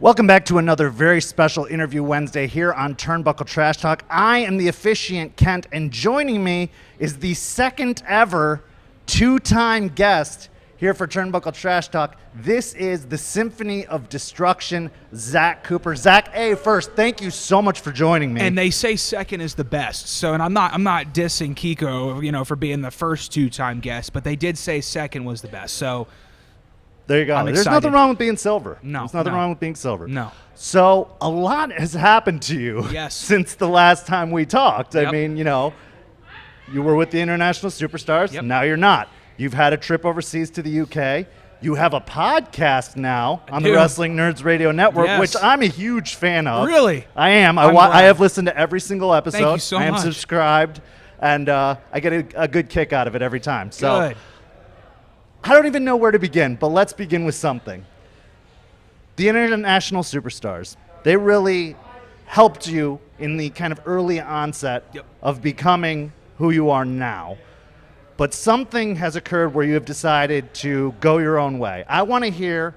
Welcome back to another very special interview Wednesday here on Turnbuckle Trash Talk. I am the officiant, Kent, and joining me is the second ever two-time guest here for Turnbuckle Trash Talk. This is the Symphony of Destruction, Zach Cooper. Zach, first, thank you so much for joining me. And they say second is the best. So, and I'm not dissing Kiko, for being the first two-time guest, but they did say second was the best. So. There you go. There's nothing wrong with being silver. No. There's nothing wrong with being silver. No. So a lot has happened to you since the last time we talked. Yep. I mean, you were with the International Superstars. Yep. Now you're not. You've had a trip overseas to the UK. You have a podcast now on the Wrestling Nerds Radio Network, which I'm a huge fan of. Really? I am. I have listened to every single episode. Thank you so much. I am subscribed, and I get a good kick out of it every time. So. Good. I don't even know where to begin, but let's begin with something. The International Superstars, they really helped you in the kind of early onset of becoming who you are now. But something has occurred where you have decided to go your own way. I want to hear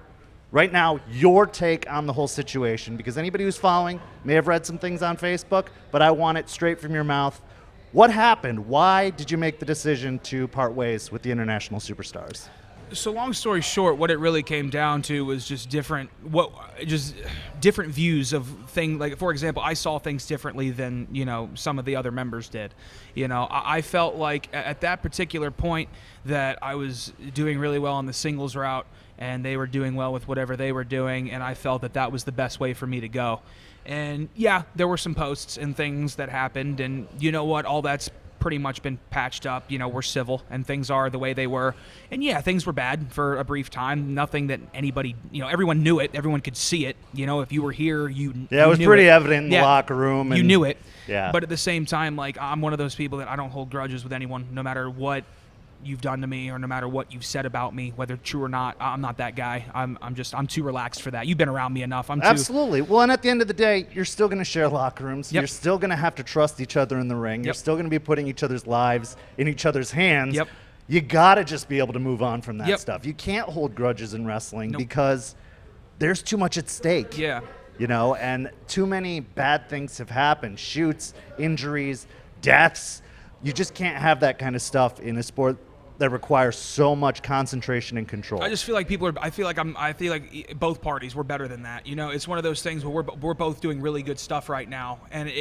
right now your take on the whole situation, because anybody who's following may have read some things on Facebook, but I want it straight from your mouth. What happened? Why did you make the decision to part ways with the International Superstars? So long story short, what it really came down to was just different views of things. Like, for example, I saw things differently than, some of the other members did. I felt like at that particular point that I was doing really well on the singles route and they were doing well with whatever they were doing, and I felt that that was the best way for me to go. And yeah, there were some posts and things that happened, and you know what? All that's pretty much been patched up. We're civil, and things are the way they were. And yeah, things were bad for a brief time. Nothing that anybody, everyone knew it. Everyone could see it. If you were here, you it was pretty evident in the locker room. You knew it. Yeah. But at the same time, like, I'm one of those people that I don't hold grudges with anyone, no matter what you've done to me or no matter what you've said about me, whether true or not. I'm not that guy. I'm too relaxed for that. You've been around me enough. Absolutely. Well, and at the end of the day, you're still going to share locker rooms. Yep. You're still going to have to trust each other in the ring. You're still going to be putting each other's lives in each other's hands. Yep. You got to just be able to move on from that stuff. You can't hold grudges in wrestling because there's too much at stake. Yeah. And too many bad things have happened. Shoots, injuries, deaths. You just can't have that kind of stuff in a sport that requires so much concentration and control. I just feel like I feel like both parties were better than that. It's one of those things where we're both doing really good stuff right now, and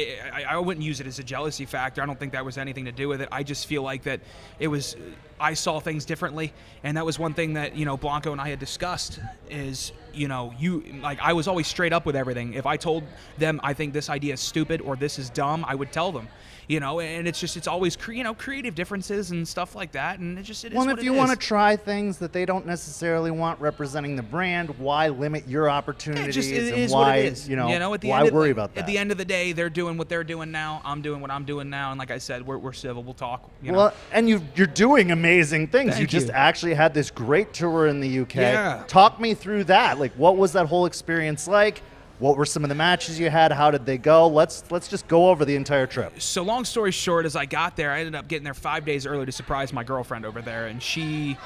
I wouldn't use it as a jealousy factor. I don't think that was anything to do with it. I just feel like that it was. I saw things differently, and that was one thing that Blanco and I had discussed. Is I was always straight up with everything. If I told them I think this idea is stupid or this is dumb, I would tell them. And it's always creative differences and stuff like that, and it is what it is. Well, if you want to try things that they don't necessarily want representing the brand, why limit your opportunities? And why, what it is. Why worry about that? At the end of the day, they're doing what they're doing now. I'm doing what I'm doing now, and like I said, we're civil. We'll talk. Well, and you're doing amazing things. Thank you just you. Actually had this great tour in the UK. Yeah. Talk me through that. Like, what was that whole experience like? What were some of the matches you had? How did they go? Let's just go over the entire trip. So long story short, as I got there, I ended up getting there 5 days early to surprise my girlfriend over there, and I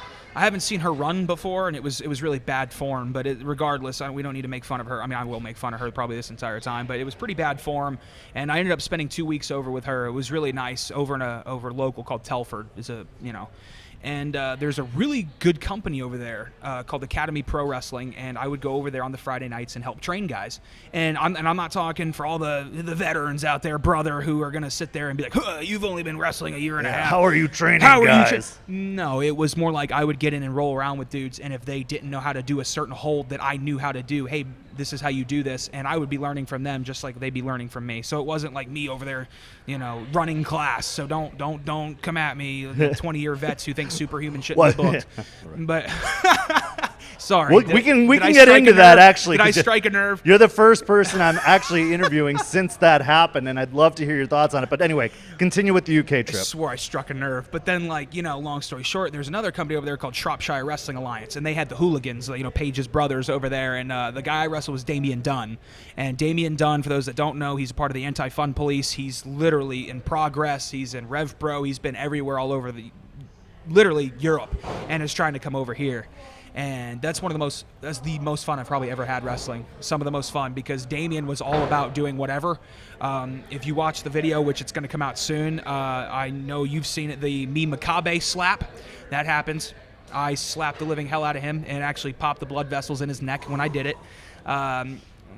haven't seen her run before, and it was really bad form. But regardless, we don't need to make fun of her. I mean, I will make fun of her probably this entire time, but it was pretty bad form. And I ended up spending 2 weeks over with her. It was really nice over local called Telford. And there's a really good company over there called Academy Pro Wrestling, and I would go over there on the Friday nights and help train guys. And I'm not talking for all the veterans out there, brother, who are going to sit there and be like, huh, you've only been wrestling a year and a half. How are you training guys? No, it was more like I would get in and roll around with dudes, and if they didn't know how to do a certain hold that I knew how to do, hey, this is how you do this, and I would be learning from them just like they'd be learning from me. So it wasn't like me over there, running class. So don't come at me, 20-year vets who think superhuman shit in the book. Right. But sorry, we can get into that actually. Did I strike a nerve? You're the first person I'm actually interviewing since that happened, and I'd love to hear your thoughts on it. But anyway, continue with the UK trip. I swore I struck a nerve. But then, long story short, there's another company over there called Shropshire Wrestling Alliance, and they had the Hooligans, Paige's brothers over there, and the guy I wrestled was Damian Dunn. And Damian Dunn, for those that don't know, he's a part of the Anti-Fun Police. He's literally in Progress. He's in RevPro. He's been everywhere all over literally Europe, and is trying to come over here. And that's the most fun I've probably ever had wrestling. Some of the most fun, because Damien was all about doing whatever. If you watch the video, which it's going to come out soon, I know you've seen it, the Me Makabe slap. That happens. I slapped the living hell out of him and actually popped the blood vessels in his neck when I did it.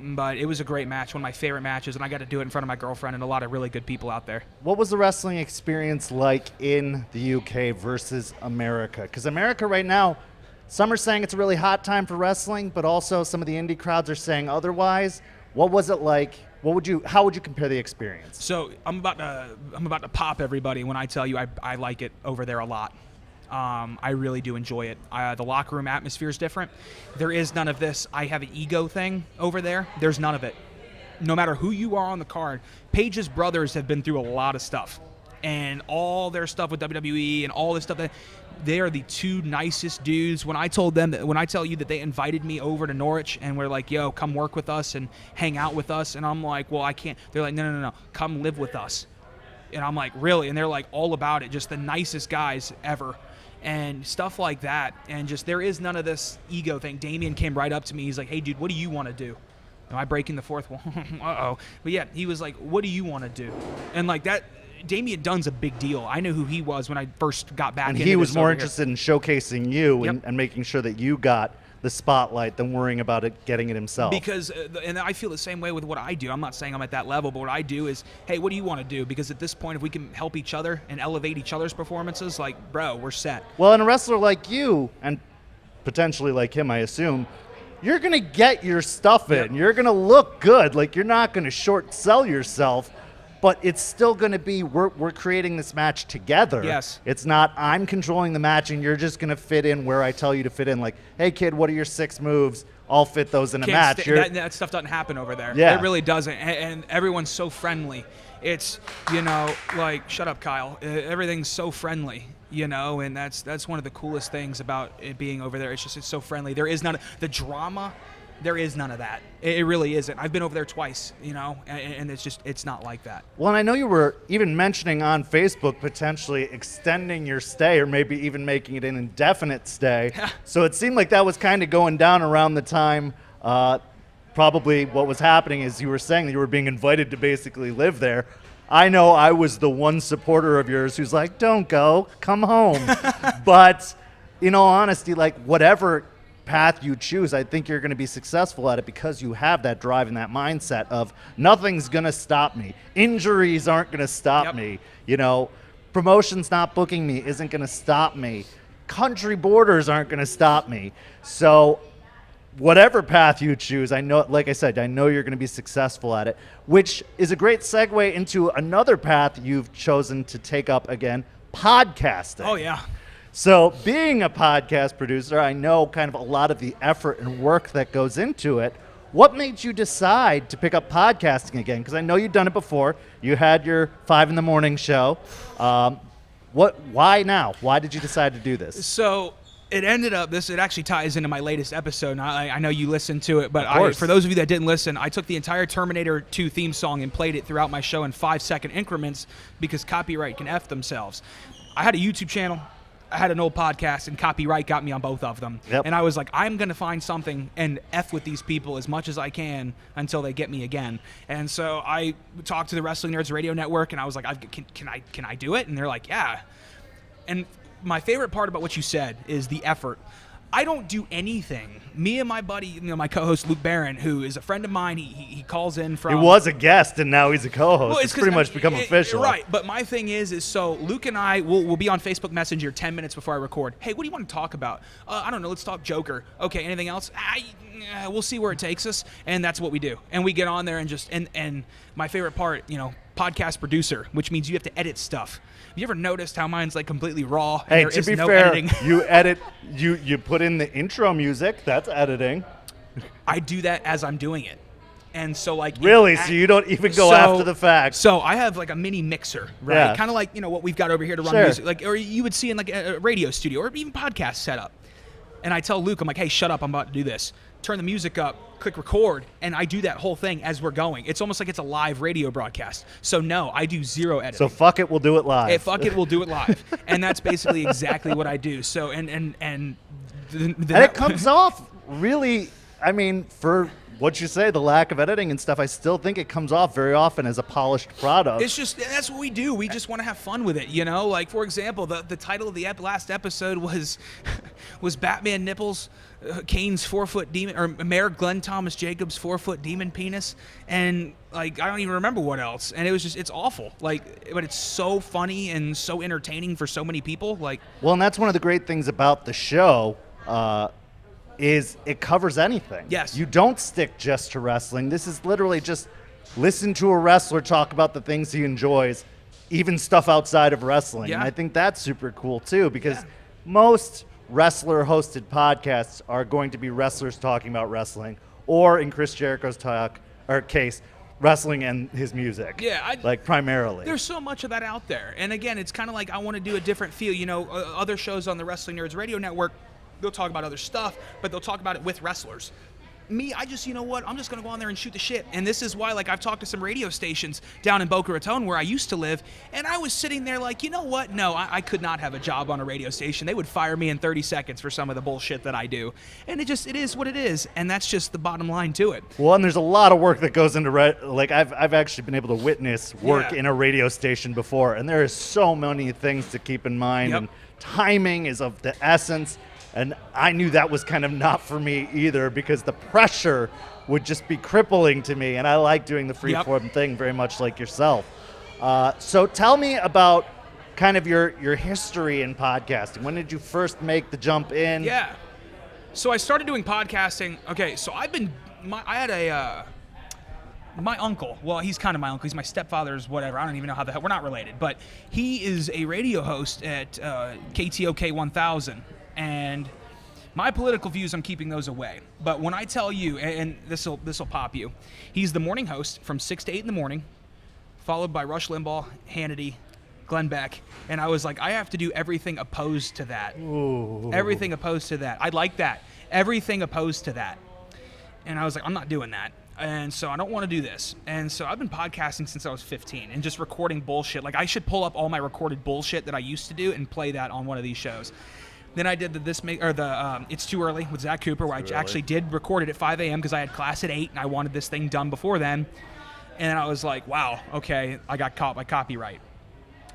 But it was a great match, one of my favorite matches, and I got to do it in front of my girlfriend and a lot of really good people out there. What was the wrestling experience like in the UK versus America? Because America right now, some are saying it's a really hot time for wrestling, but also some of the indie crowds are saying otherwise. What was it like? How would you compare the experience? So I'm about to pop everybody when I tell you I like it over there a lot. I really do enjoy it. The locker room atmosphere is different. There is none of this I have an ego thing over there. There's none of it. No matter who you are on the card, Paige's brothers have been through a lot of stuff. And all their stuff with WWE and all this stuff, they are the two nicest dudes. When I tell you that they invited me over to Norwich and we're like, yo, come work with us and hang out with us. And I'm like, well, I can't. They're like, no, come live with us. And I'm like, really? And they're like all about it. Just the nicest guys ever. And stuff like that. And just there is none of this ego thing. Damien came right up to me. He's like, hey, dude, what do you want to do? Am I breaking the fourth wall? Uh-oh. But yeah, he was like, what do you want to do? And like that, Damien Dunn's a big deal. I knew who he was when I first got back. And into he was this more over interested in showcasing you Yep. and making sure that you got the spotlight than worrying about it getting it himself. Because, and I feel the same way with what I do. I'm not saying I'm at that level, but what I do is, hey, what do you want to do? Because at this point, if we can help each other and elevate each other's performances, like, bro, we're set. Well, and a wrestler like you, and potentially like him, I assume, you're going to get your stuff in. Yep. You're going to look good. Like, you're not going to short sell yourself, but it's still going to be, we're creating this match together. Yes. It's not, I'm controlling the match and you're just going to fit in where I tell you to fit in. Like, hey, kid, what are your 6 moves? I'll fit those in a match. That stuff doesn't happen over there. Yeah. It really doesn't. And everyone's so friendly. It's, like, shut up, Kyle. Everything's so friendly, and that's one of the coolest things about it being over there. It's so friendly. There is none of the drama. There is none of that. It really isn't. I've been over there twice, and it's not like that. Well, and I know you were even mentioning on Facebook potentially extending your stay or maybe even making it an indefinite stay. So it seemed like that was kind of going down around the time probably what was happening is you were saying that you were being invited to basically live there. I know I was the one supporter of yours who's like, don't go, come home. But in all honesty, like whatever path you choose, I think you're going to be successful at it because you have that drive and that mindset of nothing's going to stop me. Injuries aren't going to stop me. Promotions not booking me isn't going to stop me. Country borders aren't going to stop me. So whatever path you choose, I know, like I said, I know you're going to be successful at it, which is a great segue into another path you've chosen to take up again, podcasting. Oh, yeah. So being a podcast producer, I know kind of a lot of the effort and work that goes into it. What made you decide to pick up podcasting again? Because I know you've done it before. You had your 5 in the morning show. Why now? Why did you decide to do this? So it ended up, it actually ties into my latest episode. And I know you listened to it, but for those of you that didn't listen, I took the entire Terminator 2 theme song and played it throughout my show in 5-second increments because copyright can F themselves. I had a YouTube channel. I had an old podcast, and copyright got me on both of them. Yep. And I was like, I'm going to find something and F with these people as much as I can until they get me again. And so I talked to the Wrestling Nerds Radio Network, and I was like, can I do it? And they're like, yeah. And my favorite part about what you said is the effort. I don't do anything. Me and my buddy, my co-host Luke Barron, who is a friend of mine, he calls in from... He was a guest, and now he's a co-host. Well, it's pretty much become official. Right, but my thing is so Luke and I will be on Facebook Messenger 10 minutes before I record. Hey, what do you want to talk about? I don't know, let's talk Joker. Okay, anything else? We'll see where it takes us, and that's what we do. And we get on there and just... And my favorite part, podcast producer, which means you have to edit stuff. Have you ever noticed how mine's like completely raw? And Hey, there to is be no fair, editing? you edit, you put in the intro music. That's editing. I do that as I'm doing it. And so like Really? So you don't even go after the fact? So I have like a mini mixer, right? Yeah. Kind of like, what we've got over here to run Sure. music, like, or you would see in like a radio studio or even podcast setup. And I tell Luke, I'm like, hey, shut up, I'm about to do this. Turn the music up, click record, and I do that whole thing as we're going. It's almost like it's a live radio broadcast. So no, I do zero editing. So fuck it, we'll do it live. Hey, fuck it, we'll do it live. And that's basically exactly what I do. So, and it comes off really, I mean, for what you say, the lack of editing and stuff, I still think it comes off very often as a polished product. It's just, that's what we do. We just want to have fun with it, you know? Like, for example, the title of the last episode was Batman Nipples, Kane's 4-foot demon, or Mayor Glenn Thomas Jacobs' 4-foot demon penis, and, like, I don't even remember what else. And it was just, it's awful. Like, but it's so funny and so entertaining for so many people. Like, well, and that's one of the great things about the show, is it covers anything. Yes. You don't stick just to wrestling. This is literally just listen to a wrestler talk about the things he enjoys, even stuff outside of wrestling. Yeah. And I think that's super cool too, because most wrestler-hosted podcasts are going to be wrestlers talking about wrestling, or in Chris Jericho's case, wrestling and his music. Yeah, like primarily. There's so much of that out there. And again, it's kind of like I want to do a different feel. You know, other shows on the Wrestling Nerds Radio Network, they'll talk about other stuff, but they'll talk about it with wrestlers. Me, I just, you know what, I'm just going to go on there and shoot the shit. And this is why, like, I've talked to some radio stations down in Boca Raton where I used to live, and I was sitting there like, you know what, no, I could not have a job on a radio station. They would fire me in 30 seconds for some of the bullshit that I do. And it is what it is, and that's just the bottom line to it. Well, and there's a lot of work that goes into like I've actually been able to witness work in a radio station before, and there is so many things to keep in mind, and timing is of the essence. And I knew that was kind of not for me either, because the pressure would just be crippling to me. And I like doing the freeform thing very much like yourself. So tell me about kind of your history in podcasting. When did you first make the jump in? Yeah. So I started doing podcasting. Okay, so I had my uncle, well, he's kind of my uncle. He's my stepfather's whatever. I don't even know how the hell. We're not related. But he is a radio host at KTOK 1000. And my political views, I'm keeping those away. But when I tell you, and this'll pop you, he's the morning host from 6 to 8 in the morning, followed by Rush Limbaugh, Hannity, Glenn Beck. And I was like, I have to do everything opposed to that. Ooh. Everything opposed to that. I like that. Everything opposed to that. And I was like, I'm not doing that. And so I don't want to do this. And so I've been podcasting since I was 15 and just recording bullshit. Like, I should pull up all my recorded bullshit that I used to do and play that on one of these shows. Then I did the It's Too Early with Zach Cooper, where I actually did record it at 5 a.m. because I had class at 8 and I wanted this thing done before then. And I was like, wow, okay, I got caught by copyright.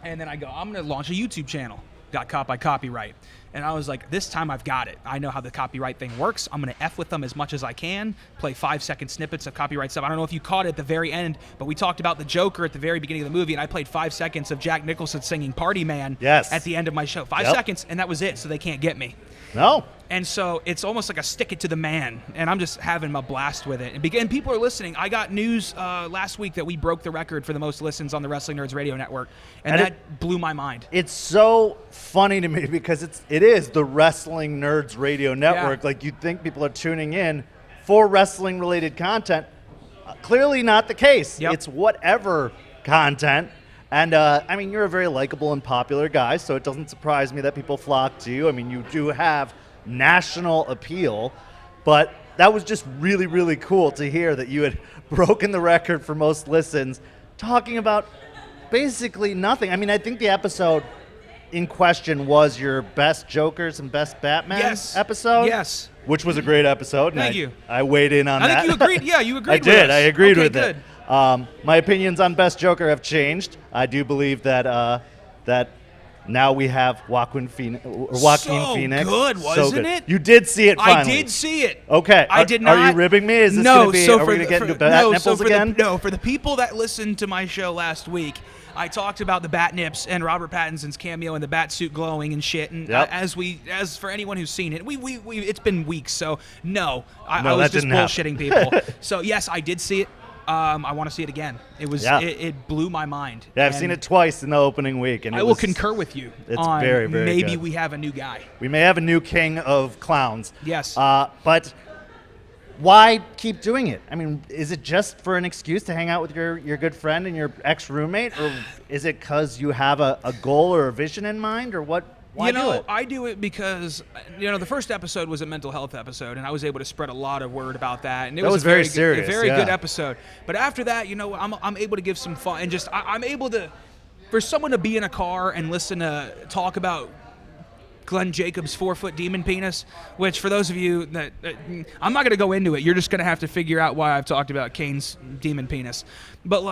And then I go, I'm going to launch a YouTube channel. Got caught by copyright. And I was like, this time I've got it. I know how the copyright thing works. I'm going to F with them as much as I can, play 5-second snippets of copyright stuff. I don't know if you caught it at the very end, but we talked about the Joker at the very beginning of the movie, and I played 5 seconds of Jack Nicholson singing Party Man at the end of my show. 5 seconds, and that was it, so they can't get me. No. And so it's almost like a stick it to the man, and I'm just having a blast with it. And people are listening. I got news last week that we broke the record for the most listens on the Wrestling Nerds Radio Network, and that blew my mind. It's so funny to me because it is the Wrestling Nerds Radio Network. Like, you'd think people are tuning in for wrestling-related content. Clearly not the case. It's whatever content. And, I mean, you're a very likable and popular guy, so it doesn't surprise me that people flock to you. I mean, you do have national appeal, but that was just really, really cool to hear that you had broken the record for most listens talking about basically nothing. I mean, I think the episode in question was your best Jokers and best Batman episode. Yes. Which was a great episode. Thank you. I weighed in on that. I think you agreed. Yeah, you agreed I with did. us. I agreed with good. it. My opinions on Best Joker have changed. I do believe that that now we have Joaquin Phoenix. Good, wasn't it? You did see it finally. I did see it. Okay. I did not. Are you ribbing me? Is this no. Gonna be, So are we going to get into bat nipples again? For the people that listened to my show last week, I talked about the bat nips and Robert Pattinson's cameo and the bat suit glowing and shit. And as for anyone who's seen it, we it's been weeks. So I was just bullshitting people. So yes, I did see it. I want to see it again. It was it blew my mind. Yeah, I've seen it twice in the opening week, and I will concur with you. It's on very, very maybe good. we have a new guy. We may have a new king of clowns. Yes. But why keep doing it? I mean, is it just for an excuse to hang out with your good friend and your ex-roommate, or is it because you have a goal or a vision in mind, or what Why do it? I do it because, the first episode was a mental health episode, and I was able to spread a lot of word about that. And it That was a very good, serious, a very yeah. good episode. But after that, I'm able to give some fun, and just I'm able to, for someone to be in a car and listen to talk about Glenn Jacobs' 4-foot demon penis, which for those of you that I'm not going to go into it. You're just going to have to figure out why I've talked about Kane's demon penis. But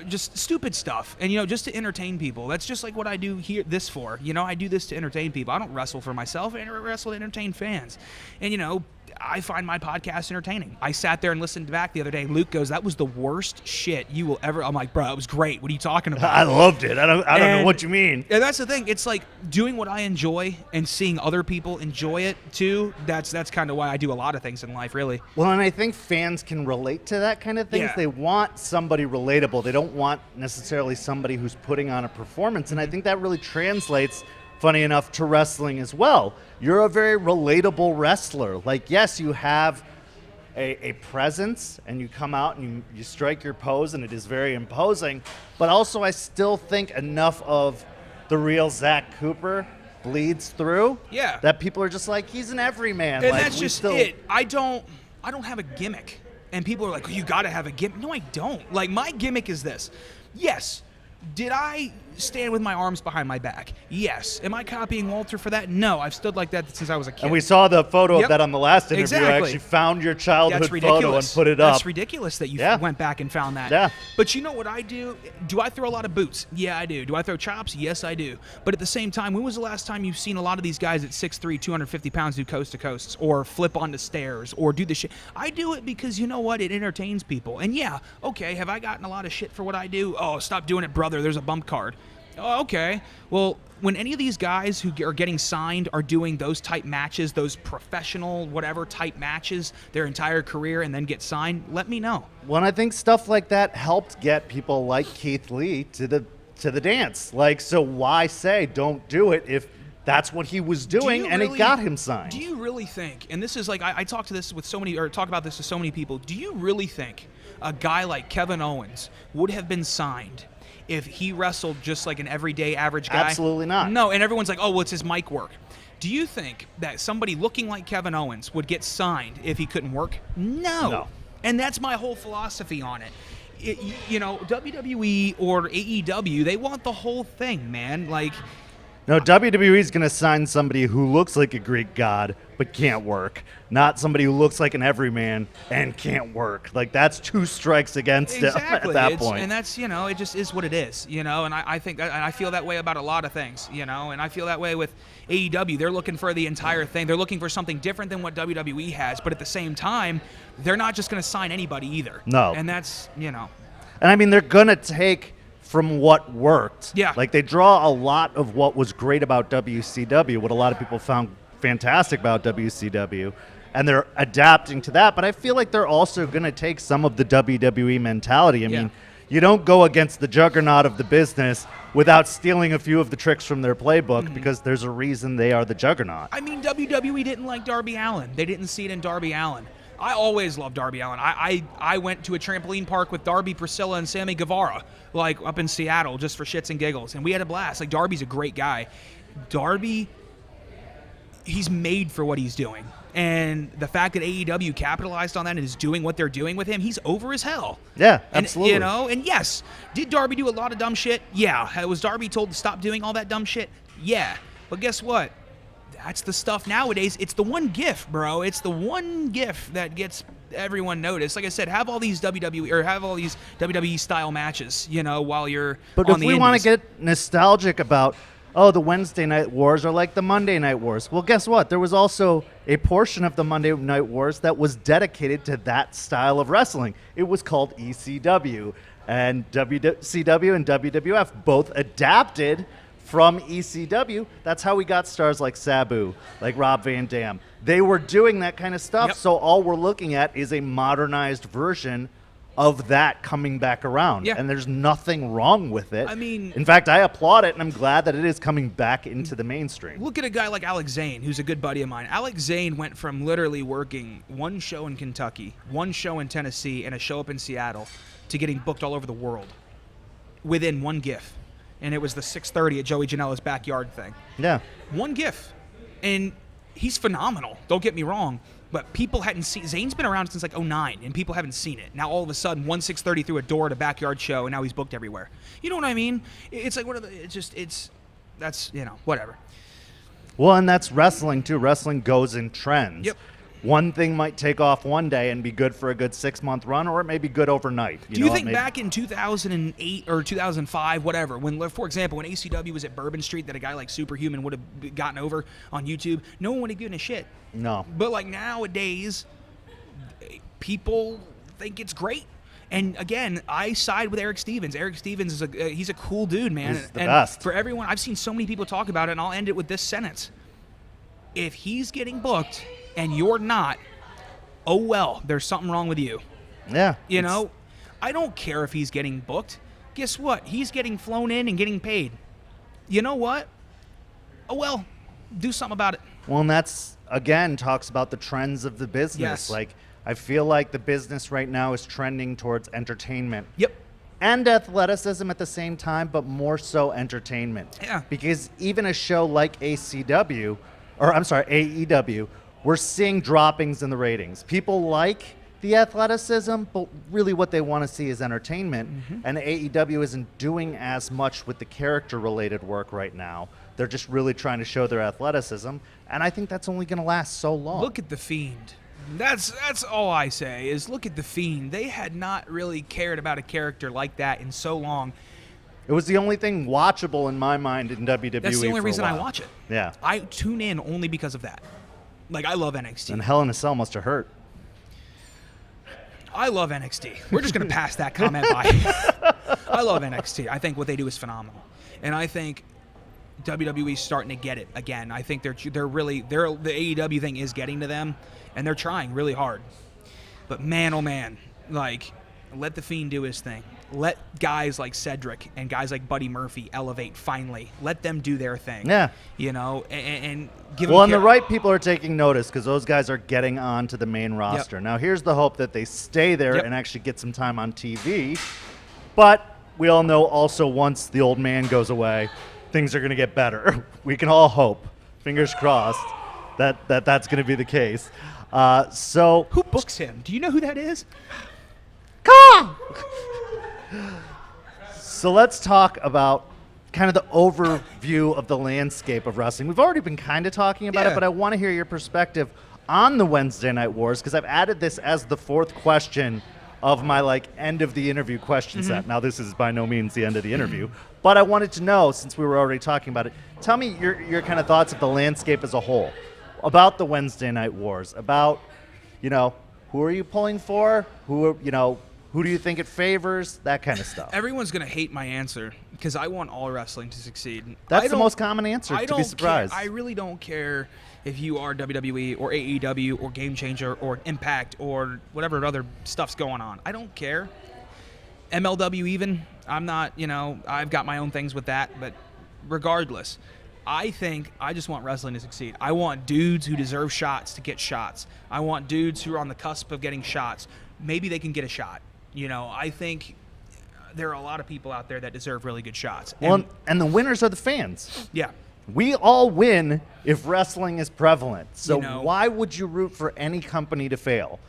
just stupid stuff, and just to entertain people. That's just like what I do this for. I do this to entertain people. I don't wrestle for myself. I wrestle to entertain fans. And I find my podcast entertaining. I sat there and listened back the other day. Luke goes, "That was the worst shit you will ever." I'm like, "Bro, it was great. What are you talking about?" I loved it. I don't know what you mean. And that's the thing. It's like doing what I enjoy and seeing other people enjoy it too. That's kind of why I do a lot of things in life, really. Well, and I think fans can relate to that kind of thing. Yeah. They want somebody relatable. They don't want necessarily somebody who's putting on a performance. And I think that really translates, funny enough, to wrestling as well. You're a very relatable wrestler. Like, yes, you have a presence, and you come out and you strike your pose, and it is very imposing. But also, I still think enough of the real Zach Cooper bleeds through. Yeah. That people are just like, he's an everyman. And like, that's just it. I don't have a gimmick. And people are like, you got to have a gimmick. No, I don't. Like, my gimmick is this. Yes. Did I stand with my arms behind my back? Yes. Am I copying Walter for that? No. I've stood like that since I was a kid. And we saw the photo Yep. of that on the last interview. Exactly. I actually found your childhood That's photo and ridiculous. put it up. That's ridiculous that you Yeah. went back and found that. Yeah. But you know what I do? Do I throw a lot of boots? Yeah, I do. Do I throw chops? Yes, I do. But at the same time, when was the last time you've seen a lot of these guys at 6'3", 250 pounds do coast to coasts or flip onto stairs or do the shit? I do it because you know what? It entertains people. And yeah, okay, have I gotten a lot of shit for what I do? Oh, stop doing it, brother. There's a bump card. Oh, okay. Well, when any of these guys who are getting signed are doing those type matches, those professional whatever type matches their entire career and then get signed, let me know. Well, I think stuff like that helped get people like Keith Lee to the dance. Like, so why say don't do it if that's what he was doing and it got him signed? Do you really think, and this is like, I talk to this with so many, or talk about this to so many people, do you really think a guy like Kevin Owens would have been signed if he wrestled just like an everyday average guy? Absolutely not. No, and everyone's like, oh, well, it's his mic work. Do you think that somebody looking like Kevin Owens would get signed if he couldn't work? No. And that's my whole philosophy on it. WWE or AEW, they want the whole thing, man. Like, No, WWE's going to sign somebody who looks like a Greek god but can't work, not somebody who looks like an everyman and can't work. Like, that's two strikes against him at that point. And that's, it just is what it is, and I think, and I feel that way about a lot of things, and I feel that way with AEW. They're looking for the entire thing. They're looking for something different than what WWE has, but at the same time, they're not just going to sign anybody either. No. And that's, And I mean, they're going to take from what worked. Yeah. Like, they draw a lot of what was great about WCW, what a lot of people found fantastic about WCW, and they're adapting to that. But I feel like they're also going to take some of the WWE mentality. I mean, you don't go against the juggernaut of the business without stealing a few of the tricks from their playbook, because there's a reason they are the juggernaut. I mean, WWE didn't like Darby Allin. They didn't see it in Darby Allin. I always loved Darby Allin. I went to a trampoline park with Darby, Priscilla, and Sammy Guevara, like up in Seattle, just for shits and giggles, and we had a blast. Like, Darby's a great guy. Darby, he's made for what he's doing. And the fact that AEW capitalized on that and is doing what they're doing with him, he's over as hell. Yeah, And, absolutely. and yes, did Darby do a lot of dumb shit? Yeah. Was Darby told to stop doing all that dumb shit? Yeah. But guess what? That's the stuff nowadays. It's the one gif, bro. It's the one gif that gets everyone noticed. Like I said, have all these WWE style matches, while you're But on if the we want indies. to get nostalgic about, the Wednesday Night Wars are like the Monday Night Wars. Well, guess what? There was also a portion of the Monday Night Wars that was dedicated to that style of wrestling. It was called ECW, and WCW and WWF both adapted from ECW. That's how we got stars like Sabu, like Rob Van Dam. They were doing that kind of stuff, Yep. so all we're looking at is a modernized version of that coming back around. Yeah. And there's nothing wrong with it. I mean- in fact, I applaud it, and I'm glad that it is coming back into the mainstream. Look at a guy like Alex Zane, who's a good buddy of mine. Alex Zane went from literally working one show in Kentucky, one show in Tennessee, and a show up in Seattle to getting booked all over the world within one GIF. and it was the 6:30 at Joey Janela's backyard thing. Yeah. One GIF, and he's phenomenal. Don't get me wrong, but people hadn't seen. Zayn's been around since like '09, and people haven't seen it. Now all of a sudden, 6:30 through a door at a backyard show, and now he's booked everywhere. You know what I mean? It's like that's whatever. Well, and that's wrestling too. Wrestling goes in trends. Yep. One thing might take off one day and be good for a good 6-month run, or it may be good overnight. Do you think back in 2008 or 2005, whatever, when, for example, when ACW was at Bourbon Street, that a guy like Superhuman would have gotten over on YouTube, no one would have given a shit. No. But like nowadays, people think it's great. And again, I side with Eric Stevens. Eric Stevens is he's a cool dude, man. He's the best. For everyone, I've seen so many people talk about it, and I'll end it with this sentence: if he's getting booked and you're not, oh well, there's something wrong with you. Yeah. You know, I don't care if he's getting booked. Guess what? He's getting flown in and getting paid. You know what? Oh well, do something about it. Well, and that's, again, talks about the trends of the business. Yes. Like, I feel like the business right now is trending towards entertainment. Yep. And athleticism at the same time, but more so entertainment. Yeah. Because even a show like AEW, we're seeing droppings in the ratings. People like the athleticism, but really what they want to see is entertainment. Mm-hmm. And AEW isn't doing as much with the character-related work right now. They're just really trying to show their athleticism, and I think that's only going to last so long. Look at The Fiend. That's all I say is look at The Fiend. They had not really cared about a character like that in so long. It was the only thing watchable in my mind in WWE. That's the only for a reason I while. watch it. Yeah. I tune in only because of that. Like, I love NXT. And Hell in a Cell must have hurt. I love NXT. We're just going to pass that comment by. I love NXT. I think what they do is phenomenal. And I think WWE's starting to get it again. I think they're really the AEW thing is getting to them, and they're trying really hard. But man, oh man, like, let The Fiend do his thing. Let guys like Cedric and guys like Buddy Murphy elevate finally. Let them do their thing. Yeah. You know, and give Well, them and the right people are taking notice because those guys are getting on to the main roster. Now, here's the hope that they stay there and actually get some time on TV. But we all know also once the old man goes away, things are going to get better. We can all hope, fingers crossed, that's going to be the case. So who books him? Do you know who that is? Come! So let's talk about kind of the overview of the landscape of wrestling. We've already been kind of talking about it, but I want to hear your perspective on the Wednesday Night Wars because I've added this as the fourth question of my end of the interview question set. Now this is by no means the end of the interview, but I wanted to know, since we were already talking about it, tell me your kind of thoughts of the landscape as a whole, about the Wednesday Night Wars, about, who are you pulling for? Who do you think it favors? That kind of stuff. Everyone's going to hate my answer because I want all wrestling to succeed. That's the most common answer, to be surprised. I really don't care if you are WWE or AEW or Game Changer or Impact or whatever other stuff's going on. I don't care. MLW even. I'm not, I've got my own things with that. But regardless, I think I just want wrestling to succeed. I want dudes who deserve shots to get shots. I want dudes who are on the cusp of getting shots. Maybe they can get a shot. I think there are a lot of people out there that deserve really good shots. Well, and the winners are the fans. Yeah. We all win if wrestling is prevalent. So You know- why would you root for any company to fail?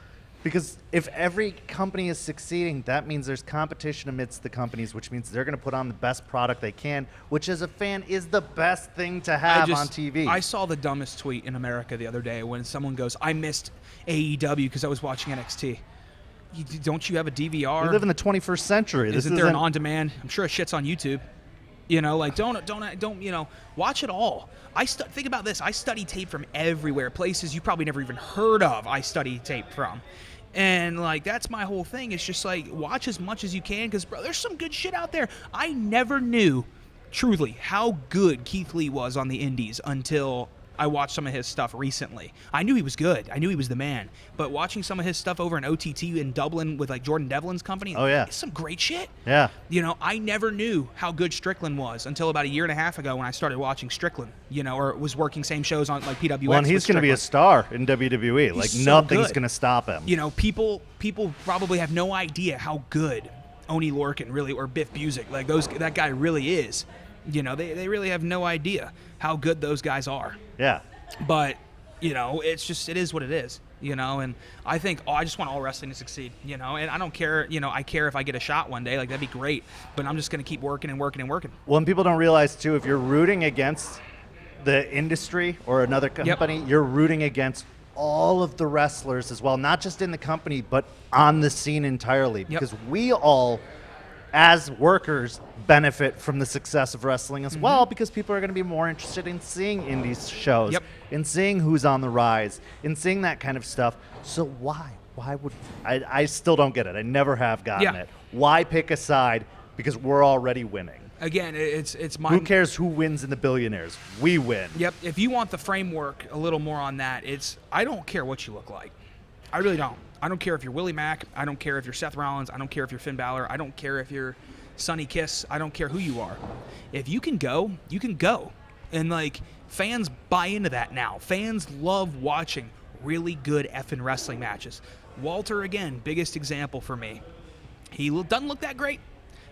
Because if every company is succeeding, that means there's competition amidst the companies, which means they're going to put on the best product they can, which as a fan is the best thing to have on TV. I saw the dumbest tweet in America the other day when someone goes, I missed AEW because I was watching NXT. Don't you have a DVR? We live in the 21st century. Isn't there an on-demand? I'm sure shit's on YouTube. Don't watch it all. Think about this. I study tape from everywhere, places you probably never even heard of. I study tape from. And that's my whole thing. It's just watch as much as you can because, bro, there's some good shit out there. I never knew, truly, how good Keith Lee was on the indies until I watched some of his stuff recently. I knew he was good. I knew he was the man. But watching some of his stuff over in OTT in Dublin with Jordan Devlin's company, it's some great shit. Yeah. I never knew how good Strickland was until about a year and a half ago when I started watching Strickland, or was working same shows on PWX. Well, and he's going to be a star in WWE. He's so nothing's good. going to stop him. People probably have no idea how good Oney Lorcan really, or Biff Busick, that guy really is. You know, they really have no idea how good those guys are. Yeah. But, you know, it is what it is, you know, and I think, I just want all wrestling to succeed, you know, and I don't care, you know, I care if I get a shot one day, like, that'd be great, but I'm just going to keep working and working and working. Well, and people don't realize, too, if you're rooting against the industry or another company, you're rooting against all of the wrestlers as well, not just in the company, but on the scene entirely, because we all, as workers, benefit from the success of wrestling as well, because people are going to be more interested in seeing indie shows, in seeing who's on the rise, in seeing that kind of stuff. So why would I still don't get it. I never have gotten it. Why pick a side? Because we're already winning. Again, it's my... Who cares who wins in the billionaires? We win. Yep. If you want the framework a little more on that, I don't care what you look like. I really don't. I don't care if you're Willie Mack. I don't care if you're Seth Rollins. I don't care if you're Finn Balor. I don't care if you're Sonny Kiss. I don't care who you are. If you can go, you can go. And, like, fans buy into that now. Fans love watching really good effing wrestling matches. Walter, again, biggest example for me. He doesn't look that great.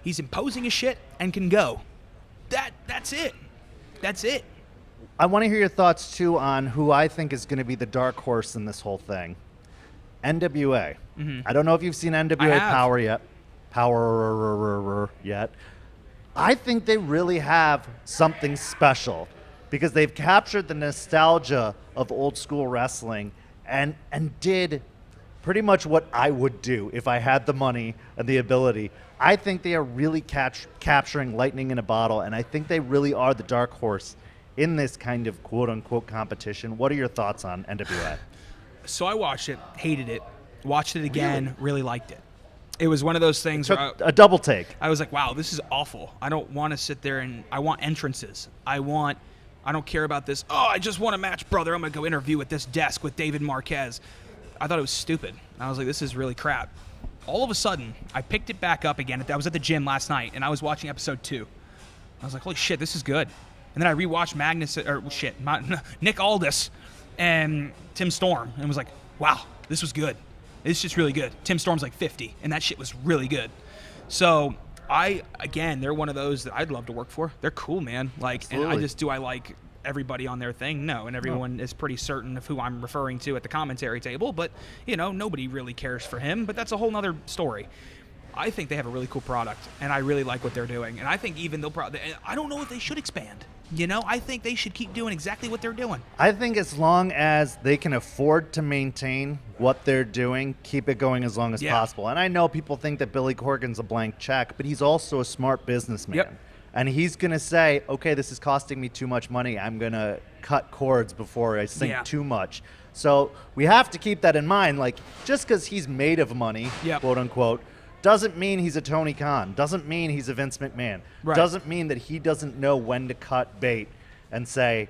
He's imposing his shit and can go. That's it. That's it. I want to hear your thoughts, too, on who I think is going to be the dark horse in this whole thing. NWA. I don't know if you've seen NWA Power yet. I think they really have something special because they've captured the nostalgia of old school wrestling and did pretty much what I would do if I had the money and the ability. I think they are really capturing lightning in a bottle, and I think they really are the dark horse in this kind of quote-unquote competition. What are your thoughts on NWA? So I watched it, hated it, watched it again, really liked it. It was one of those things where a double take. I was like, wow, this is awful. I don't want to sit there and I want entrances. I don't care about this. Oh, I just want a match, brother. I'm going to go interview at this desk with David Marquez. I thought it was stupid. I was like, this is really crap. All of a sudden, I picked it back up again. I was at the gym last night, and I was watching episode 2. I was like, holy shit, this is good. And then I rewatched Nick Aldis and Tim Storm, and was like, wow, this was good. It's just really good. Tim Storm's like 50, and that shit was really good. So they're one of those that I'd love to work for. They're cool, man. Like, Absolutely. and do I like everybody on their thing? No, and everyone is pretty certain of who I'm referring to at the commentary table, but, you know, nobody really cares for him, but that's a whole nother story. I think they have a really cool product, and I really like what they're doing, and I think even they'll probably, I don't know if they should expand. You know, I think they should keep doing exactly what they're doing. I think as long as they can afford to maintain what they're doing, keep it going as long as possible. And I know people think that Billy Corgan's a blank check, but he's also a smart businessman. Yep. And he's going to say, okay, this is costing me too much money. I'm going to cut cords before I sink too much. So we have to keep that in mind. Like, just because he's made of money, quote unquote, doesn't mean he's a Tony Khan. Doesn't mean he's a Vince McMahon. Right. Doesn't mean that he doesn't know when to cut bait and say,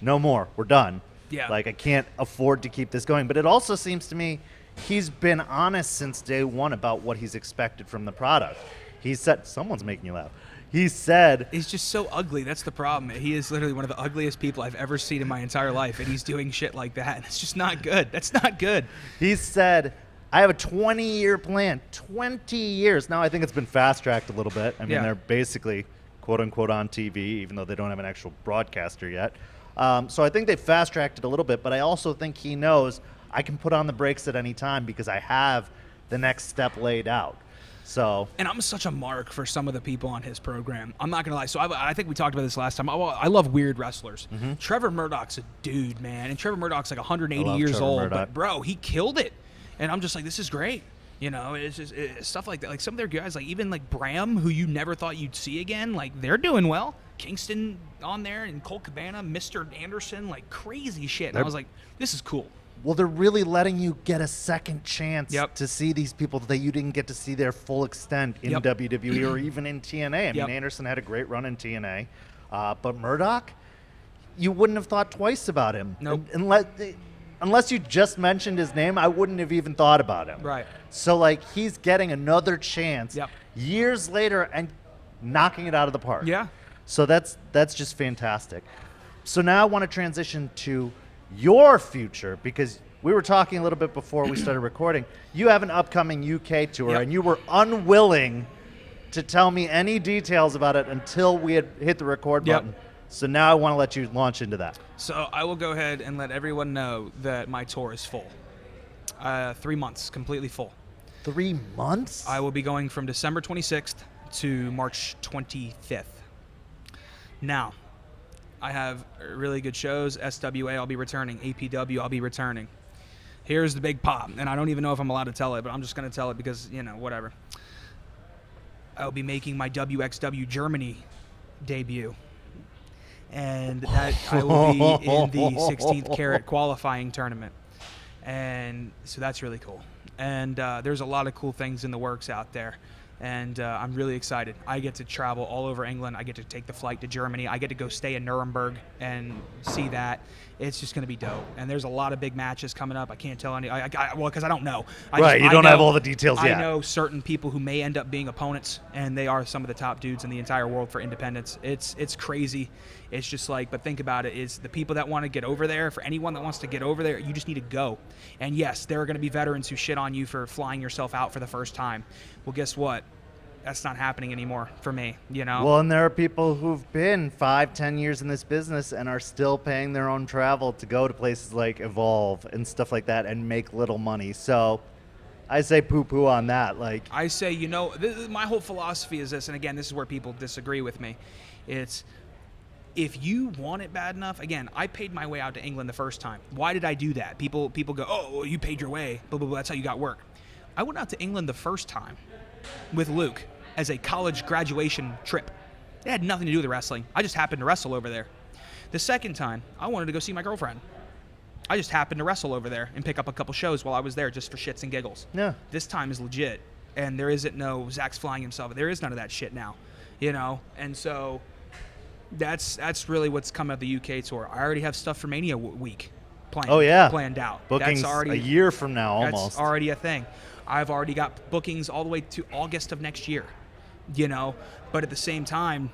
no more, we're done. Yeah. Like, I can't afford to keep this going. But it also seems to me he's been honest since day one about what he's expected from the product. He said, someone's making you laugh. He said... He's just so ugly. That's the problem. He is literally one of the ugliest people I've ever seen in my entire life, and he's doing shit like that. And it's just not good. That's not good. He said, I have a 20-year plan. 20 years. Now, I think it's been fast-tracked a little bit. I mean, they're basically, quote-unquote, on TV, even though they don't have an actual broadcaster yet. So I think they fast-tracked it a little bit, but I also think he knows I can put on the brakes at any time because I have the next step laid out. So, and I'm such a mark for some of the people on his program. I'm not going to lie. So I think we talked about this last time. I love weird wrestlers. Trevor Murdoch's a dude, man. And Trevor Murdoch's like 180 years Trevor old. Murdoch. But, bro, he killed it. And I'm just like, this is great. You know, it's just stuff like that. Like some of their guys, like even like Bram, who you never thought you'd see again, like they're doing well. Kingston on there and Colt Cabana, Mr. Anderson, like crazy shit. And I was like, this is cool. Well, they're really letting you get a second chance to see these people that you didn't get to see their full extent in WWE or even in TNA. I mean, Anderson had a great run in TNA. But Murdoch, you wouldn't have thought twice about him. Nope. Unless you just mentioned his name, I wouldn't have even thought about him. Right. So, like, he's getting another chance years later and knocking it out of the park. Yeah. So that's just fantastic. So now I want to transition to your future, because we were talking a little bit before we started recording. You have an upcoming UK tour, and you were unwilling to tell me any details about it until we had hit the record Yep. button. So now I want to let you launch into that. So I will go ahead and let everyone know that my tour is full. 3 months, completely full. 3 months? I will be going from December 26th to March 25th. Now, I have really good shows. SWA, I'll be returning. APW, I'll be returning. Here's the big pop, and I don't even know if I'm allowed to tell it, but I'm just going to tell it because, whatever. I'll be making my WXW Germany debut. And that I will be in the 16th Carat qualifying tournament. And so that's really cool. And there's a lot of cool things in the works out there. And I'm really excited. I get to travel all over England. I get to take the flight to Germany. I get to go stay in Nuremberg and see that. It's just going to be dope. And there's a lot of big matches coming up. I can't tell any. Because I don't know. You don't have all the details yet. I know certain people who may end up being opponents, and they are some of the top dudes in the entire world for independence. It's crazy. It's just like, but think about it, is the people that want to get over there, for anyone that wants to get over there, you just need to go. And yes, there are going to be veterans who shit on you for flying yourself out for the first time. Well, guess what? That's not happening anymore for me, Well, and there are people who've been 5-10 years in this business and are still paying their own travel to go to places like Evolve and stuff like that and make little money. So I say poo-poo on that. I say, my whole philosophy is this, and again, this is where people disagree with me. It's, if you want it bad enough, again, I paid my way out to England the first time. Why did I do that? People go, oh, you paid your way, blah, blah, blah, that's how you got work. I went out to England the first time with Luke as a college graduation trip. It had nothing to do with wrestling. I just happened to wrestle over there. The second time, I wanted to go see my girlfriend. I just happened to wrestle over there and pick up a couple shows while I was there just for shits and giggles. Yeah. This time is legit, and there isn't no Zach's flying himself. There is none of that shit now, And so that's really what's coming out the UK tour. I already have stuff for Mania week planned. Oh, yeah. Planned out. Bookings that's already a year from now, almost. That's already a thing. I've already got bookings all the way to August of next year, But at the same time,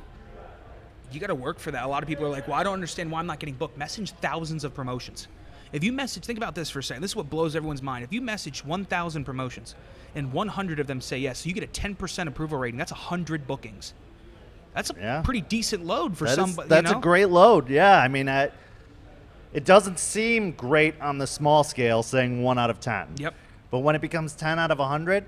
you got to work for that. A lot of people are like, well, I don't understand why I'm not getting booked. Message thousands of promotions. If you think about this for a second. This is what blows everyone's mind. If you message 1,000 promotions and 100 of them say yes, so you get a 10% approval rating. That's 100 bookings. That's a pretty decent load for somebody. That's a great load. Yeah, I mean, it doesn't seem great on the small scale saying 1 out of 10. Yep. But when it becomes 10 out of 100,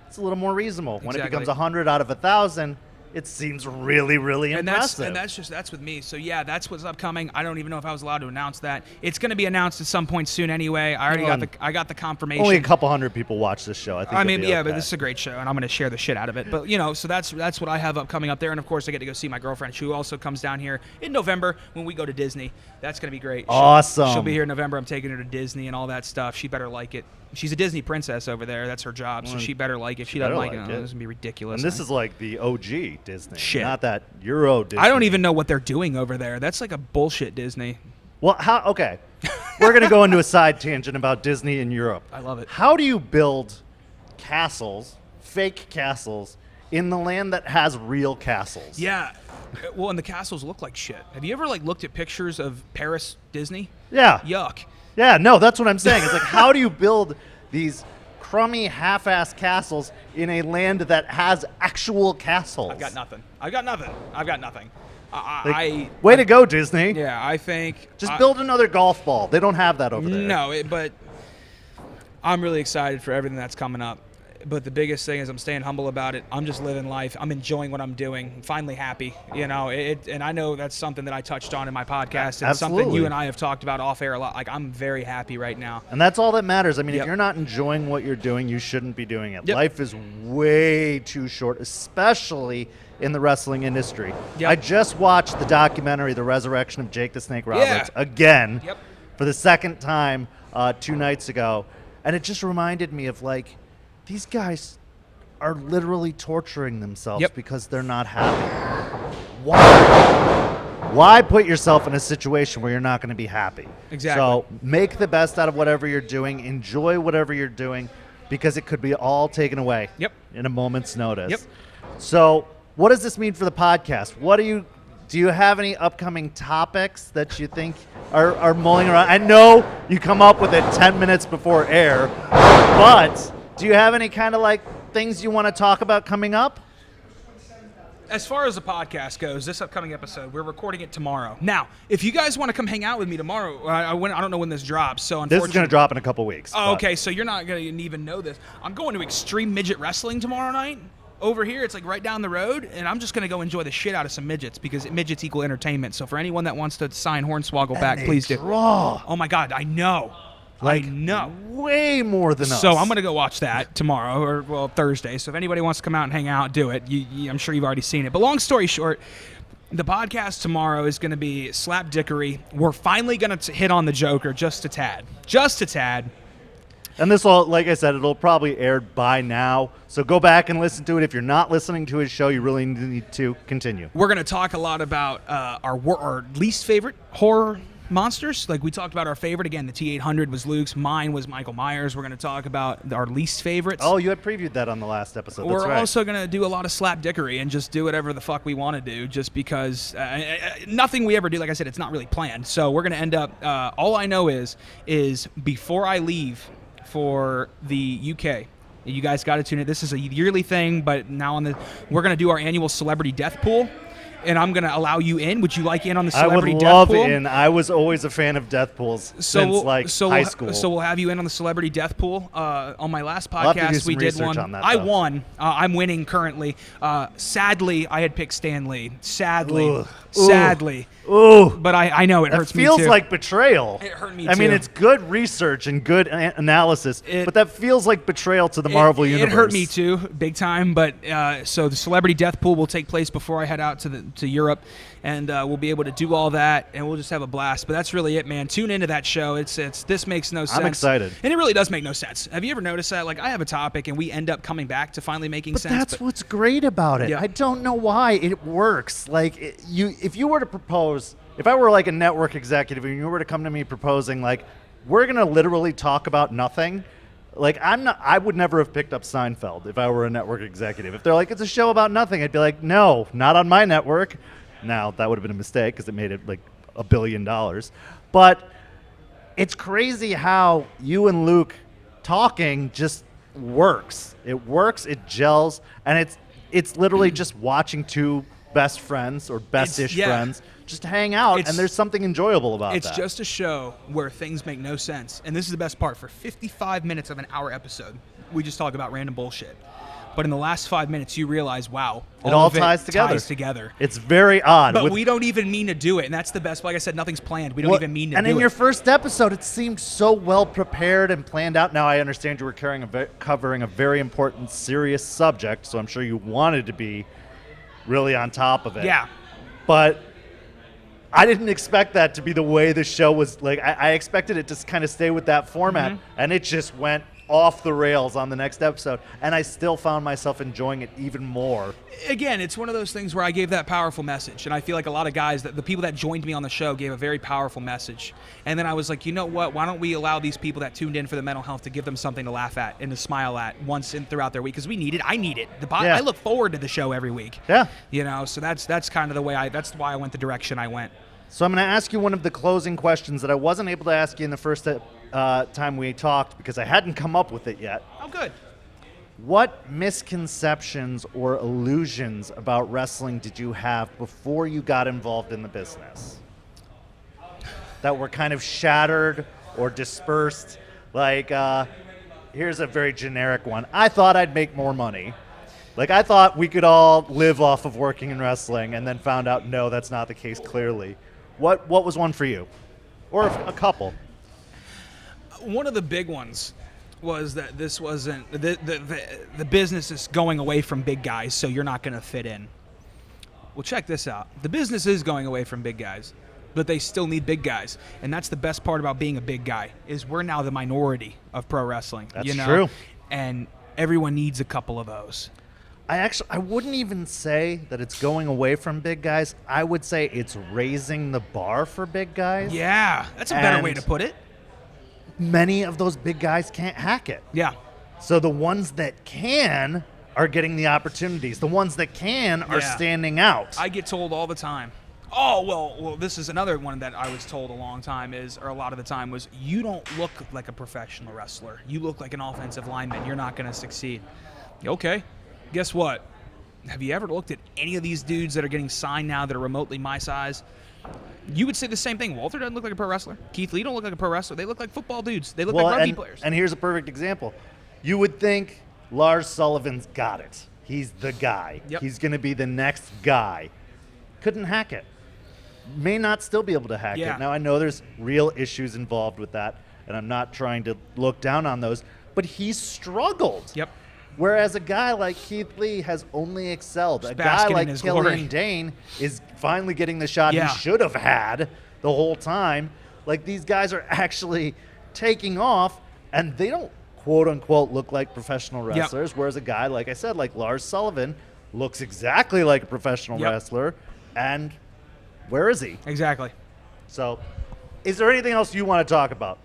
it's a little more reasonable. When it Exactly. becomes 100 out of 1,000, it seems really, really impressive. That's with me. So yeah, that's what's upcoming. I don't even know if I was allowed to announce that. It's going to be announced at some point soon anyway. I already got the confirmation. Only a couple hundred people watch this show. I think. But this is a great show, and I'm going to share the shit out of it. But so that's what I have upcoming up there, and of course I get to go see my girlfriend. She also comes down here in November when we go to Disney. That's going to be great. Awesome. She'll be here in November. I'm taking her to Disney and all that stuff. She better like it. She's a Disney princess over there. That's her job, so she better like it. If she doesn't like it, it's going to be ridiculous. And this is like the OG Disney, shit. Not that Euro Disney. I don't even know what they're doing over there. That's like a bullshit Disney. Well, okay. We're going to go into a side tangent about Disney in Europe. I love it. How do you build castles, fake castles, in the land that has real castles? Yeah. Well, and the castles look like shit. Have you ever looked at pictures of Paris Disney? Yeah. Yuck. Yeah, no, that's what I'm saying. It's like, how do you build these crummy, half-ass castles in a land that has actual castles? I've got nothing. Way to go, Disney. Yeah, I think... Just build another golf ball. They don't have that over there. No, but I'm really excited for everything that's coming up. But the biggest thing is I'm staying humble about it. I'm just living life. I'm enjoying what I'm doing. I'm finally happy. And I know that's something that I touched on in my podcast. And something you and I have talked about off air a lot. I'm very happy right now. And that's all that matters. I mean, if you're not enjoying what you're doing, you shouldn't be doing it. Yep. Life is way too short, especially in the wrestling industry. Yep. I just watched the documentary, The Resurrection of Jake the Snake Roberts, again for the second time 2 nights ago. And it just reminded me of these guys are literally torturing themselves because they're not happy. Why put yourself in a situation where you're not going to be happy? Exactly. So make the best out of whatever you're doing. Enjoy whatever you're doing because it could be all taken away in a moment's notice. Yep. So what does this mean for the podcast? Do you have any upcoming topics that you think are mulling around? I know you come up with it 10 minutes before air, but do you have any kind of things you want to talk about coming up? As far as the podcast goes, this upcoming episode, we're recording it tomorrow. Now, if you guys want to come hang out with me tomorrow, I don't know when this drops, so This unfortunately... is going to drop in a couple weeks. Oh, but- okay, so you're not going to even know this. I'm going to Extreme Midget Wrestling tomorrow night. Over here, it's like right down the road, and I'm just going to go enjoy the shit out of some midgets because midgets equal entertainment. So for anyone that wants to sign Hornswoggle back, please do. Draw. Oh, my God, I know. I know. Way more than us. So I'm going to go watch that tomorrow, or, well, Thursday. So if anybody wants to come out and hang out, do it. I'm sure you've already seen it. But long story short, the podcast tomorrow is going to be slapdickery. We're finally going to hit on the Joker just a tad. Just a tad. And this will, like I said, it'll probably air by now. So go back and listen to it. If you're not listening to his show, you really need to continue. We're going to talk a lot about our least favorite horror monsters. Like we talked about our favorite. Again, the T-800 was Luke's. Mine was Michael Myers. We're going to talk about our least favorites. Oh, you had previewed that on the last episode. That's We're right. also going to do a lot of slapdickery and just do whatever the fuck we want to do just because nothing we ever do, like I said, it's not really planned. So we're going to end up, all I know is before I leave for the UK, you guys got to tune in. This is a yearly thing, but now we're going to do our annual celebrity death pool. And I'm going to allow you in. Would you like in on the celebrity death pool? I would love in. I was always a fan of death pools since high school. So we'll have you in on the celebrity death pool. On my last I'll have to do podcast, some we did research one. on that, I though. won. I'm winning currently. Sadly, I had picked Stan Lee. Sadly. Ugh. Sadly. Ooh. But I know it hurts me too. Feels like betrayal. It hurt me I mean, too. it's good research and good analysis, but that feels like betrayal to the Marvel universe. It hurt me too, big time. But so the celebrity death pool will take place before I head out to Europe, and we'll be able to do all that, and we'll just have a blast. But that's really it, man. Tune into that show. It's this makes no sense. I'm excited, and it really does make no sense. Have you ever noticed that? Like I have a topic, and we end up coming back to finally making sense. That's what's great about it. Yeah. I don't know why it works. Like if you were to propose. If I were like a network executive and you were to come to me proposing like, we're going to literally talk about nothing, like I would never have picked up Seinfeld if I were a network executive. If they're like, it's a show about nothing, I'd be like, no, not on my network. Now, that would have been a mistake because it made it like $1 billion. But it's crazy how you and Luke talking just works. It works, it gels, and it's literally just watching two best friends or best-ish friends just hang out, and there's something enjoyable about that. It's just a show where things make no sense. And this is the best part. For 55 minutes of an hour episode, we just talk about random bullshit. But in the last 5 minutes, you realize, wow, it all of ties together. It's very odd. But we don't even mean to do it, and that's the best. Like I said, nothing's planned. We don't even mean to do it. And in your first episode, it seemed so well prepared and planned out. Now, I understand you were covering a very important, serious subject, so I'm sure you wanted to be really on top of it. Yeah. But I didn't expect that to be the way the show was. Like I expected it to kind of stay with that format, and it just went off the rails on the next episode, and I still found myself enjoying it even more. Again, it's one of those things where I gave that powerful message, and I feel like a lot of guys, the people that joined me on the show gave a very powerful message. And then I was like, you know what? Why don't we allow these people that tuned in for the mental health to give them something to laugh at and to smile at once and throughout their week? Because we need it. I need it. I look forward to the show every week. Yeah. You know, so that's kind of the way that's why I went the direction I went. So I'm going to ask you one of the closing questions that I wasn't able to ask you in the first time we talked because I hadn't come up with it yet. Oh, good. What misconceptions or illusions about wrestling did you have before you got involved in the business that were kind of shattered or dispersed? Like, here's a very generic one. I thought I'd make more money. Like, I thought we could all live off of working in wrestling, and then found out, no, that's not the case, clearly. What was one for you? Or a couple? One of the big ones was that this wasn't the business is going away from big guys, so you're not going to fit in. Well, check this out. The business is going away from big guys, but they still need big guys, and that's the best part about being a big guy is we're now the minority of pro wrestling. That's true. And everyone needs a couple of those. I wouldn't even say that it's going away from big guys. I would say it's raising the bar for big guys. Yeah, that's a better way to put it. Many of those big guys can't hack it. Yeah. So the ones that can are getting the opportunities. The ones that can are standing out. I get told all the time. Oh, well, this is another one that I was told a lot of the time was, you don't look like a professional wrestler. You look like an offensive lineman. You're not going to succeed. Okay. Guess what? have you ever looked at any of these dudes that are getting signed now that are remotely my size? You would say the same thing. Walter doesn't look like a pro wrestler. Keith Lee don't look like a pro wrestler. They look like football dudes. They look like rugby players. And here's a perfect example. You would think Lars Sullivan's got it. He's the guy. Yep. He's going to be the next guy. Couldn't hack it. May not still be able to hack Yeah. it. Now, I know there's real issues involved with that, and I'm not trying to look down on those, but he's struggled. Yep. Whereas a guy like Keith Lee has only excelled. Just A guy basking in like his Killian glory. Dane is finally getting the shot Yeah. he should have had the whole time. Like, these guys are actually taking off, and they don't quote-unquote look like professional wrestlers, whereas a guy, like I said, like Lars Sullivan, looks exactly like a professional Yep. wrestler, and where is he? Exactly. So, is there anything else you want to talk about?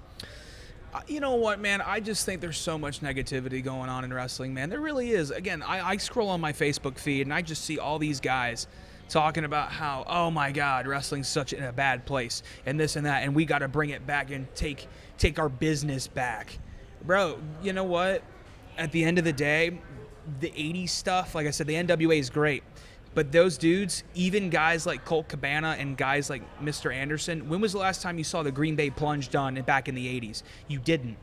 You know what, man? I just think there's so much negativity going on in wrestling, man. There really is. Again, I scroll on my Facebook feed, and I just see all these guys talking about how, oh my God, wrestling's such in a bad place, and this and that, and we got to bring it back and take our business back. Bro, you know what? At the end of the day, the 80s stuff, like I said, the NWA is great. But those dudes, even guys like Colt Cabana and guys like Mr. Anderson, when was the last time you saw the Green Bay Plunge done back in the 80s? You didn't.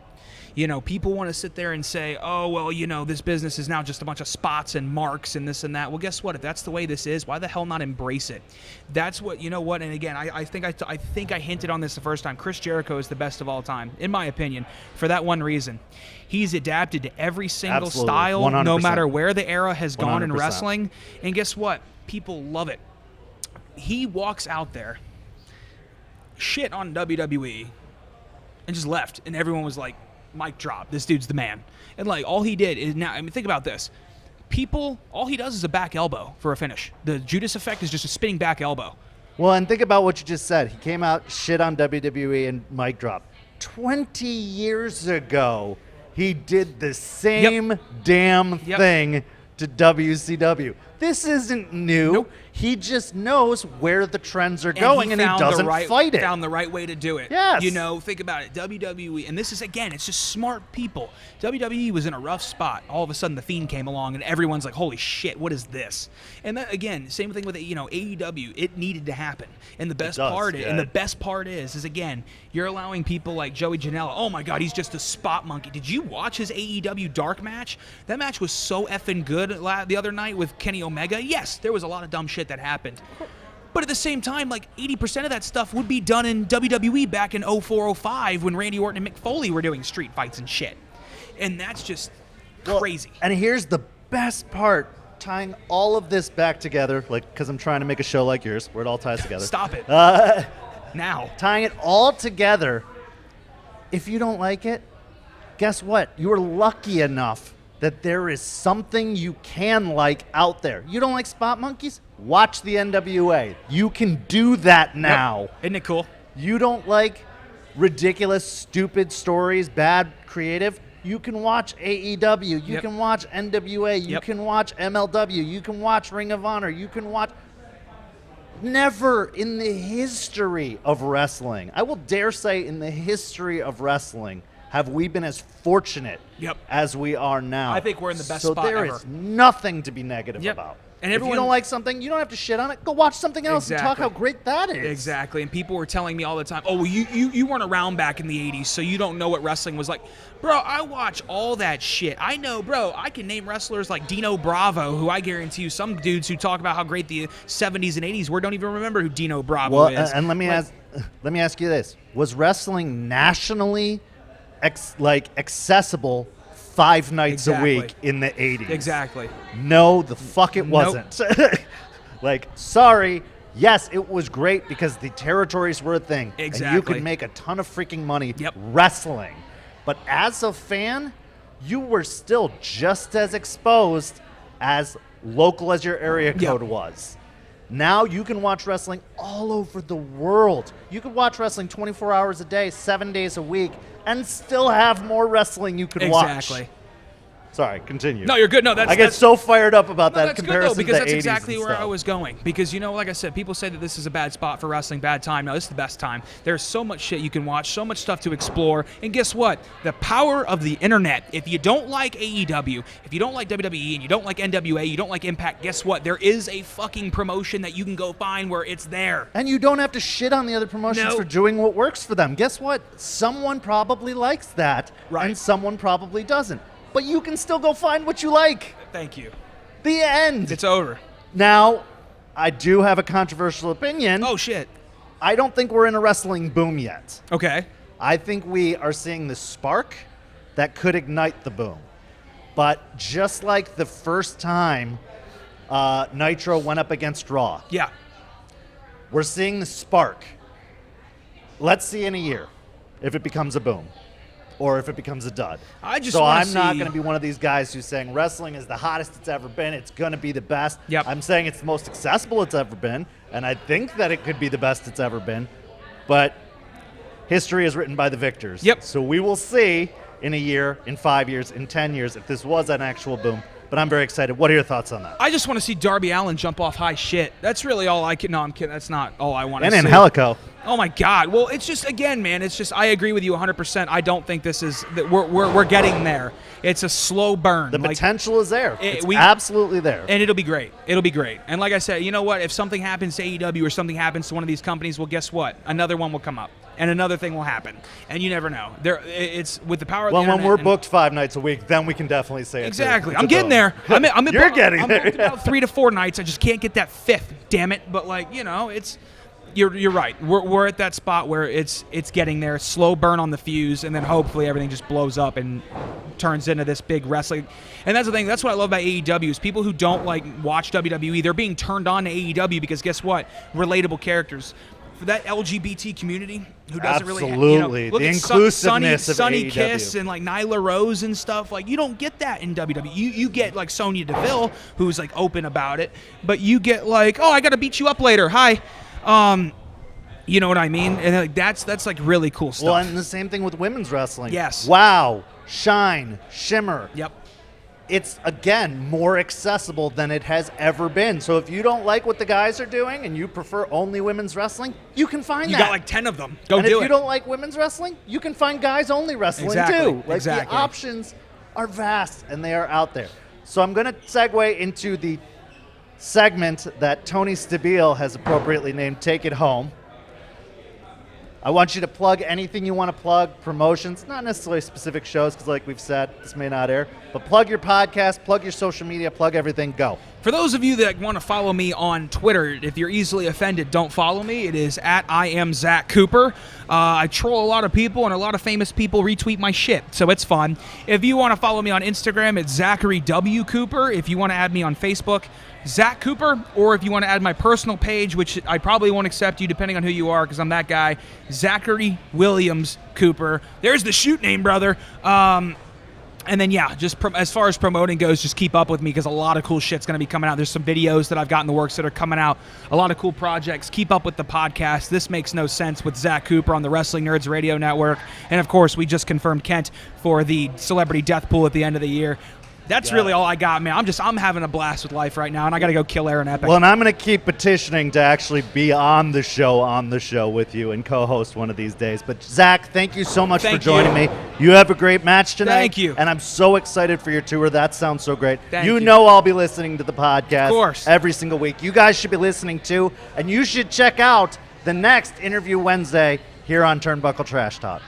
You know, people want to sit there and say, oh, well, you know, this business is now just a bunch of spots and marks and this and that. Well, guess what? If that's the way this is, why the hell not embrace it? That's what, you know what? And again, I think I hinted on this the first time. Chris Jericho is the best of all time, in my opinion, for that one reason. He's adapted to every single Absolutely. style, 100%. no matter where the era has gone in 100%. wrestling. And guess what? People love it. He walks out there, shit on WWE, and just left. And everyone was like, mic drop. This dude's the man. And like, all he did is now, I mean, think about this. People, all he does is a back elbow for a finish. The Judas effect is just a spinning back elbow. Well, and think about what you just said. He came out, shit on WWE, and mic drop. 20 years ago, he did the same damn thing to WCW. This isn't new. Nope. He just knows where the trends are And going, and he found doesn't fight it. Found the right way to do it. Yes. You know, think about it. WWE, and this is, again, it's just smart people. WWE was in a rough spot. All of a sudden, The Fiend came along, and everyone's like, holy shit, what is this? And that, again, same thing with, you know, AEW. It needed to happen. And the best part is again, you're allowing people like Joey Janela. Oh my God, he's just a spot monkey. Did you watch his AEW Dark match? That match was so effing good the other night with Kenny Omega. Yes, there was a lot of dumb shit that happened. But at the same time, like 80% of that stuff would be done in WWE back in 04-05 when Randy Orton and Mick Foley were doing street fights and shit. And that's just crazy. And here's the best part, tying all of this back together, like, because I'm trying to make a show like yours where it all ties together. Stop it. Now. Tying it all together, if you don't like it, guess what? You are lucky enough that there is something you can like out there. You don't like spot monkeys? Watch the NWA. You can do that now. Yep. Isn't it cool? You don't like ridiculous, stupid stories, bad creative? You can watch AEW. You can watch NWA. You can watch MLW. You can watch Ring of Honor. You can watch... Never in the history of wrestling, I will dare say in the history of wrestling, have we been as fortunate as we are now. I think we're in the best so spot there ever. is nothing to be negative about. And if everyone, you don't like something, you don't have to shit on it. Go watch something else and talk how great that is. Exactly. And people were telling me all the time, oh, well, you weren't around back in the 80s, so you don't know what wrestling was like. Bro, I watch all that shit. I know, bro, I can name wrestlers like Dino Bravo, who I guarantee you some dudes who talk about how great the 70s and 80s were don't even remember who Dino Bravo is. And let me ask you this. Was wrestling nationally accessible 5 nights a week in the 80s? Exactly. No, the fuck it wasn't. Like, sorry. Yes, it was great because the territories were a thing. Exactly. And you could make a ton of freaking money wrestling. But as a fan, you were still just as exposed as local as your area code was. Now you can watch wrestling all over the world. You can watch wrestling 24 hours a day, 7 days a week, and still have more wrestling you could watch. Exactly. Sorry, continue. No, you're good. No, I get so fired up about that that's good comparison though, because to that's 80s exactly and where stuff. I was going. Because, like I said, people say that this is a bad spot for wrestling, bad time. No, this is the best time. There's so much shit you can watch, so much stuff to explore. And guess what? The power of the internet. If you don't like AEW, if you don't like WWE, and you don't like NWA, you don't like Impact, guess what? There is a fucking promotion that you can go find where it's there. And you don't have to shit on the other promotions for doing what works for them. Guess what? Someone probably likes that, and someone probably doesn't. But you can still go find what you like. Thank you. The end. It's over. Now, I do have a controversial opinion. Oh, shit. I don't think we're in a wrestling boom yet. Okay. I think we are seeing the spark that could ignite the boom. But just like the first time Nitro went up against Raw, Yeah. we're seeing the spark. Let's see in a year if it becomes a boom or if it becomes a dud. I'm not going to be one of these guys who's saying wrestling is the hottest it's ever been. It's going to be the best. Yep. I'm saying it's the most accessible it's ever been, and I think that it could be the best it's ever been. But history is written by the victors. Yep. So we will see in a year, in 5 years, in 10 years if this was an actual boom. But I'm very excited. What are your thoughts on that? I just want to see Darby Allin jump off high shit. That's really all I can. No, I'm kidding. That's not all I want to see. And Angelico. Oh my God! Well, it's just again, man. It's just I agree with you 100%. I don't think this is that we're getting there. It's a slow burn. The potential is there. It's absolutely there. And it'll be great. It'll be great. And like I said, you know what? If something happens to AEW or something happens to one of these companies, well, guess what? Another one will come up, and another thing will happen, and you never know. It's with the power of the internet. When we're booked 5 nights a week, then we can definitely say exactly. I'm getting there. You're getting there. I'm booked about 3 to 4 nights. I just can't get that 5th. Damn it! But it's. You're right. We're at that spot where it's getting there. Slow burn on the fuse, and then hopefully everything just blows up and turns into this big wrestling. And that's the thing. That's what I love about AEW is people who don't watch WWE. They're being turned on to AEW because guess what? Relatable characters. For that LGBT community who doesn't really look the at inclusiveness of Sonny AEW. Kiss and Nyla Rose and stuff, you don't get that in WWE. You get Sonya Deville who's open about it, but you get oh, I got to beat you up later. Hi. You know what I mean? And that's really cool stuff. Well, and the same thing with women's wrestling. Yes. Wow, shine, shimmer. Yep. It's, again, more accessible than it has ever been. So if you don't like what the guys are doing and you prefer only women's wrestling, you can find that. You got 10 of them. Go do it. And if you don't like women's wrestling, you can find guys only wrestling too. The options are vast and they are out there. So I'm going to segue into the segment that Tony Stabile has appropriately named Take It Home. I want you to plug anything you want to plug, promotions, not necessarily specific shows, because like we've said, this may not air, but plug your podcast, plug your social media, plug everything, go. For those of you that want to follow me on Twitter, if you're easily offended, don't follow me. It is at I am Zach Cooper. I troll a lot of people, and a lot of famous people retweet my shit, so it's fun. If you want to follow me on Instagram, it's Zachary W. Cooper. If you want to add me on Facebook, Zach Cooper, or if you want to add my personal page, which I probably won't accept you depending on who you are because I'm that guy, Zachary Williams Cooper. There's the shoot name, brother. And then, just as far as promoting goes, just keep up with me because a lot of cool shit's going to be coming out. There's some videos that I've got in the works that are coming out. A lot of cool projects. Keep up with the podcast. This Makes No Sense with Zach Cooper on the Wrestling Nerds Radio Network. And, of course, we just confirmed Kent for the Celebrity Death Pool at the end of the year. That's really all I got, man. I'm having a blast with life right now, and I got to go kill Aaron Epic. Well, and I'm going to keep petitioning to actually be on the show with you and co-host one of these days. But Zach, thank you so much for joining me. You have a great match tonight. Thank you. And I'm so excited for your tour. That sounds so great. Thank you. know I'll be listening to the podcast of course. every single week. You guys should be listening too, and you should check out the next Interview Wednesday here on Turnbuckle Trash Talk.